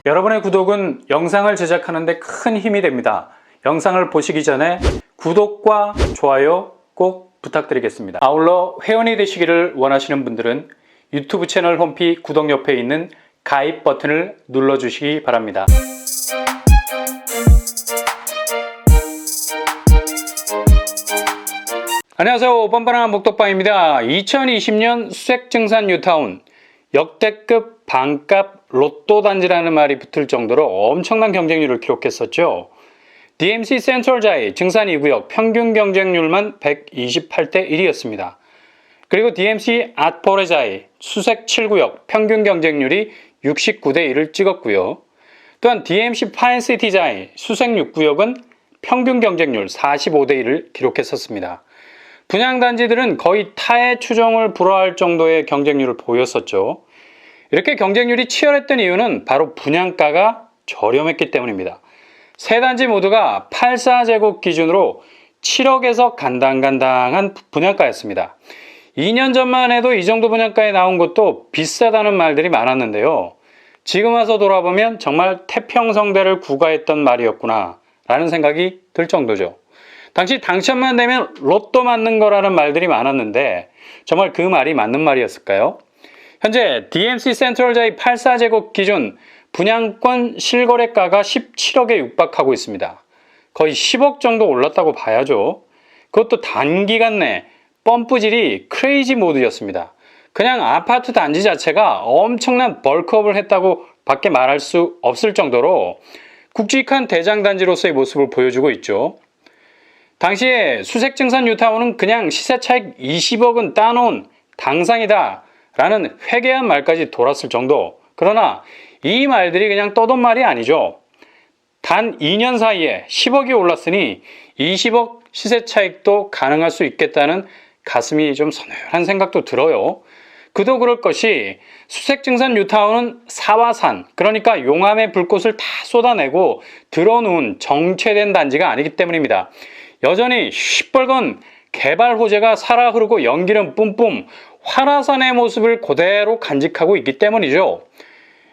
여러분의 구독은 영상을 제작하는 데 큰 힘이 됩니다. 영상을 보시기 전에 구독과 좋아요 꼭 부탁드리겠습니다. 아울러 회원이 되시기를 원하시는 분들은 유튜브 채널 홈피 구독 옆에 있는 가입 버튼을 눌러주시기 바랍니다. 안녕하세요. 뻔뻔한 목덕방입니다. 2020년 수색증산 뉴타운 역대급 반값 로또 단지라는 말이 붙을 정도로 엄청난 경쟁률을 기록했었죠. DMC 센트럴자이 증산 2구역 평균 경쟁률만 128대 1이었습니다. 그리고 DMC 아트포레자이 수색 7구역 평균 경쟁률이 69대 1을 찍었고요. 또한 DMC 파인시티자이 수색 6구역은 평균 경쟁률 45대 1을 기록했었습니다. 분양단지들은 거의 타의 추종을 불허할 정도의 경쟁률을 보였었죠. 이렇게 경쟁률이 치열했던 이유는 바로 분양가가 저렴했기 때문입니다. 세 단지 모두가 84제곱 기준으로 7억에서 간당간당한 분양가였습니다. 2년 전만 해도 이 정도 분양가에 나온 것도 비싸다는 말들이 많았는데요. 지금 와서 돌아보면 정말 태평성대를 구가했던 말이었구나 라는 생각이 들 정도죠. 당시 당첨만 되면 로또 맞는 거라는 말들이 많았는데 정말 그 말이 맞는 말이었을까요? 현재 DMC 센트럴자이 84제곱 기준 분양권 실거래가가 17억에 육박하고 있습니다. 거의 10억 정도 올랐다고 봐야죠. 그것도 단기간 내 펌프질이 크레이지 모드였습니다. 그냥 아파트 단지 자체가 엄청난 벌크업을 했다고 밖에 말할 수 없을 정도로 굵직한 대장단지로서의 모습을 보여주고 있죠. 당시에 수색증산 뉴타운은 그냥 시세 차익 20억은 따놓은 당상이다 라는 회개한 말까지 돌았을 정도. 그러나 이 말들이 그냥 떠돈 말이 아니죠. 단 2년 사이에 10억이 올랐으니 20억 시세 차익도 가능할 수 있겠다는 가슴이 좀 서늘한 생각도 들어요. 그도 그럴 것이 수색증산 뉴타운은 사화산, 그러니까 용암의 불꽃을 다 쏟아내고 들어놓은 정체된 단지가 아니기 때문입니다. 여전히 시뻘건 개발 호재가 살아 흐르고 연기는 뿜뿜 활화산의 모습을 그대로 간직하고 있기 때문이죠.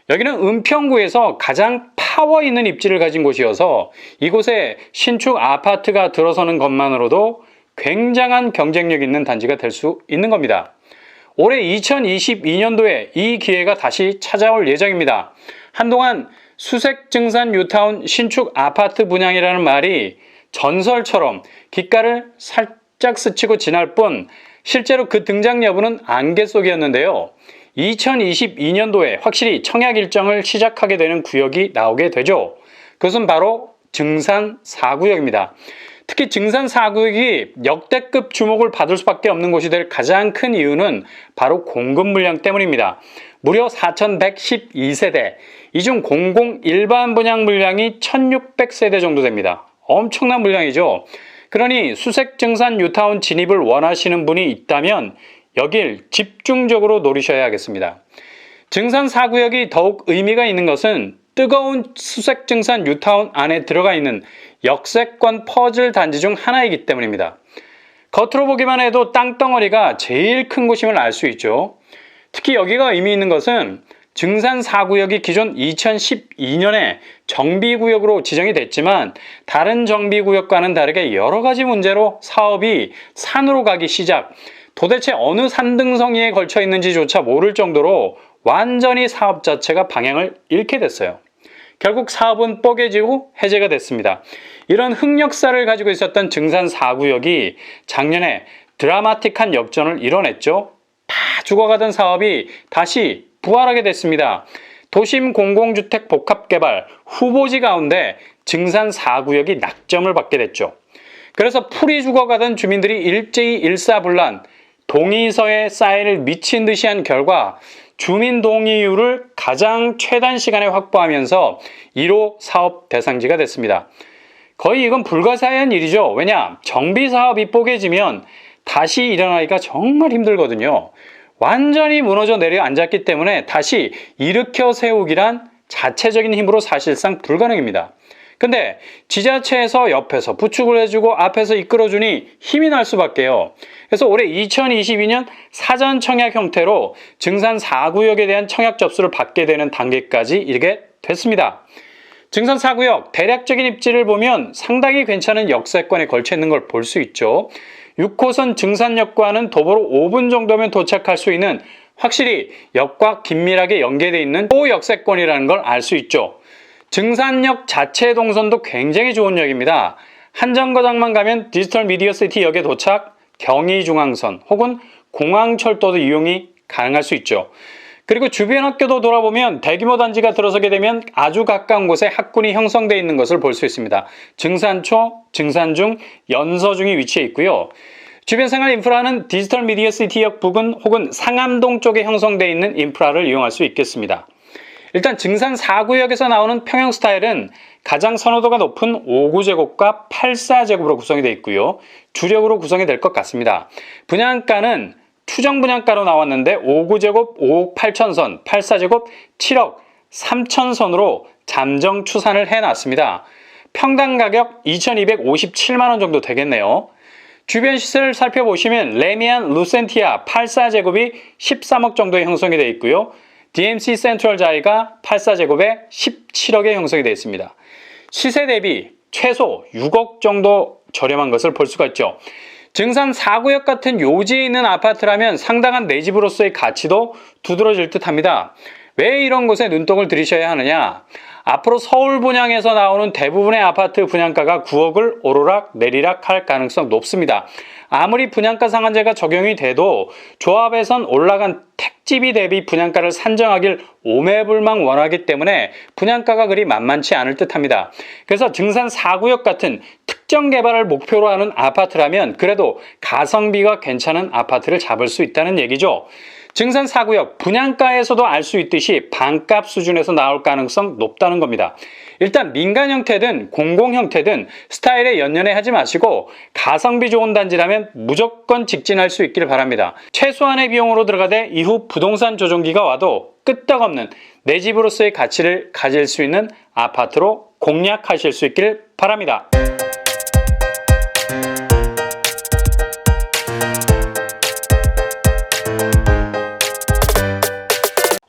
여기는 은평구에서 가장 파워 있는 입지를 가진 곳이어서 이곳에 신축 아파트가 들어서는 것만으로도 굉장한 경쟁력 있는 단지가 될 수 있는 겁니다. 올해 2022년도에 이 기회가 다시 찾아올 예정입니다. 한동안 수색증산 뉴타운 신축 아파트 분양이라는 말이 전설처럼 귓가를 살짝 스치고 지날 뿐 실제로 그 등장 여부는 안개 속이었는데요. 2022년도에 확실히 청약 일정을 시작하게 되는 구역이 나오게 되죠. 그것은 바로 증산 4구역입니다. 특히 증산 4구역이 역대급 주목을 받을 수밖에 없는 곳이 될 가장 큰 이유는 바로 공급 물량 때문입니다. 무려 4112세대, 이 중 공공 일반 분양 물량이 1600세대 정도 됩니다. 엄청난 물량이죠. 그러니 수색증산 뉴타운 진입을 원하시는 분이 있다면 여길 집중적으로 노리셔야 하겠습니다. 증산 4구역이 더욱 의미가 있는 것은 뜨거운 수색증산 뉴타운 안에 들어가 있는 역세권 퍼즐 단지 중 하나이기 때문입니다. 겉으로 보기만 해도 땅덩어리가 제일 큰 곳임을 알 수 있죠. 특히 여기가 의미 있는 것은 증산 4구역이 기존 2012년에 정비구역으로 지정이 됐지만 다른 정비구역과는 다르게 여러 가지 문제로 사업이 산으로 가기 시작, 도대체 어느 산등성이에 걸쳐 있는지조차 모를 정도로 완전히 사업 자체가 방향을 잃게 됐어요. 결국 사업은 뽀개지고 해제가 됐습니다. 이런 흑역사를 가지고 있었던 증산 4구역이 작년에 드라마틱한 역전을 이뤄냈죠. 다 죽어가던 사업이 다시 부활하게 됐습니다. 도심 공공주택 복합개발 후보지 가운데 증산 4구역이 낙점을 받게 됐죠. 그래서 풀이 죽어가던 주민들이 일제히 일사불란 동의서에 사인을 미친 듯이 한 결과 주민 동의율을 가장 최단 시간에 확보하면서 1호 사업 대상지가 됐습니다. 거의 이건 불가사의한 일이죠. 왜냐? 정비사업이 뽀개지면 다시 일어나기가 정말 힘들거든요. 완전히 무너져 내려앉았기 때문에 다시 일으켜 세우기란 자체적인 힘으로 사실상 불가능입니다. 근데 지자체에서 옆에서 부축을 해주고 앞에서 이끌어주니 힘이 날 수밖에요. 그래서 올해 2022년 사전 청약 형태로 증산 4구역에 대한 청약 접수를 받게 되는 단계까지 이르게 됐습니다. 증선 4구역 대략적인 입지를 보면 상당히 괜찮은 역세권에 걸쳐 있는 걸 볼 수 있죠. 6호선 증산역과는 도보로 5분 정도면 도착할 수 있는 확실히 역과 긴밀하게 연계되어 있는 호역세권이라는 걸 알 수 있죠. 증산역 자체 동선도 굉장히 좋은 역입니다. 한 정거장만 가면 디지털 미디어시티 역에 도착, 경의중앙선 혹은 공항철도도 이용이 가능할 수 있죠. 그리고 주변 학교도 돌아보면 대규모 단지가 들어서게 되면 아주 가까운 곳에 학군이 형성되어 있는 것을 볼 수 있습니다. 증산초, 증산중, 연서중이 위치해 있고요. 주변 생활 인프라는 디지털 미디어시티역 부근 혹은 상암동 쪽에 형성되어 있는 인프라를 이용할 수 있겠습니다. 일단 증산 4구역에서 나오는 평형 스타일은 가장 선호도가 높은 5구제곱과 8사제곱으로 구성이 되어 있고요. 주력으로 구성이 될 것 같습니다. 분양가는 추정 분양가로 나왔는데 5구제곱 5억 8천선, 8사제곱 7억 3천선으로 잠정 추산을 해놨습니다. 평당 가격 2,257만원 정도 되겠네요. 주변 시설을 살펴보시면 레미안 루센티아 8사제곱이 13억 정도에 형성이 되어 있고요. DMC 센트럴 자이가 8사제곱에 17억에 형성이 되어 있습니다. 시세 대비 최소 6억 정도 저렴한 것을 볼 수가 있죠. 증산 4구역 같은 요지에 있는 아파트라면 상당한 내 집으로서의 가치도 두드러질 듯 합니다. 왜 이런 곳에 눈독을 들이셔야 하느냐? 앞으로 서울 분양에서 나오는 대부분의 아파트 분양가가 9억을 오르락 내리락 할 가능성 높습니다. 아무리 분양가 상한제가 적용이 돼도 조합에선 올라간 택지비 대비 분양가를 산정하길 오매불망 원하기 때문에 분양가가 그리 만만치 않을 듯합니다. 그래서 증산 4구역 같은 특정 개발을 목표로 하는 아파트라면 그래도 가성비가 괜찮은 아파트를 잡을 수 있다는 얘기죠. 증산 4구역 분양가에서도 알 수 있듯이 반값 수준에서 나올 가능성 높다는 겁니다. 일단 민간 형태든 공공 형태든 스타일에 연연해 하지 마시고 가성비 좋은 단지라면 무조건 직진할 수 있기를 바랍니다. 최소한의 비용으로 들어가되 이후 부동산 조정기가 와도 끄떡없는 내 집으로서의 가치를 가질 수 있는 아파트로 공략하실 수 있기를 바랍니다.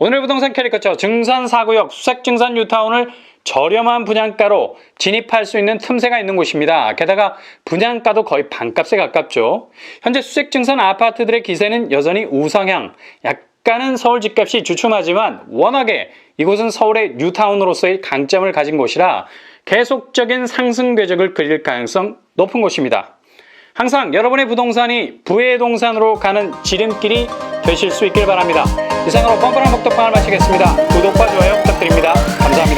오늘 부동산 캐리커처 증산 4구역 수색증산 뉴타운을 저렴한 분양가로 진입할 수 있는 틈새가 있는 곳입니다. 게다가 분양가도 거의 반값에 가깝죠. 현재 수색증산 아파트들의 기세는 여전히 우상향, 약간은 서울 집값이 주춤하지만 워낙에 이곳은 서울의 뉴타운으로서의 강점을 가진 곳이라 계속적인 상승 궤적을 그릴 가능성 높은 곳입니다. 항상 여러분의 부동산이 부의 동산으로 가는 지름길이 되실 수 있길 바랍니다. 이상으로 뻔뻔한 목덕방을 마치겠습니다. 구독과 좋아요 부탁드립니다. 감사합니다.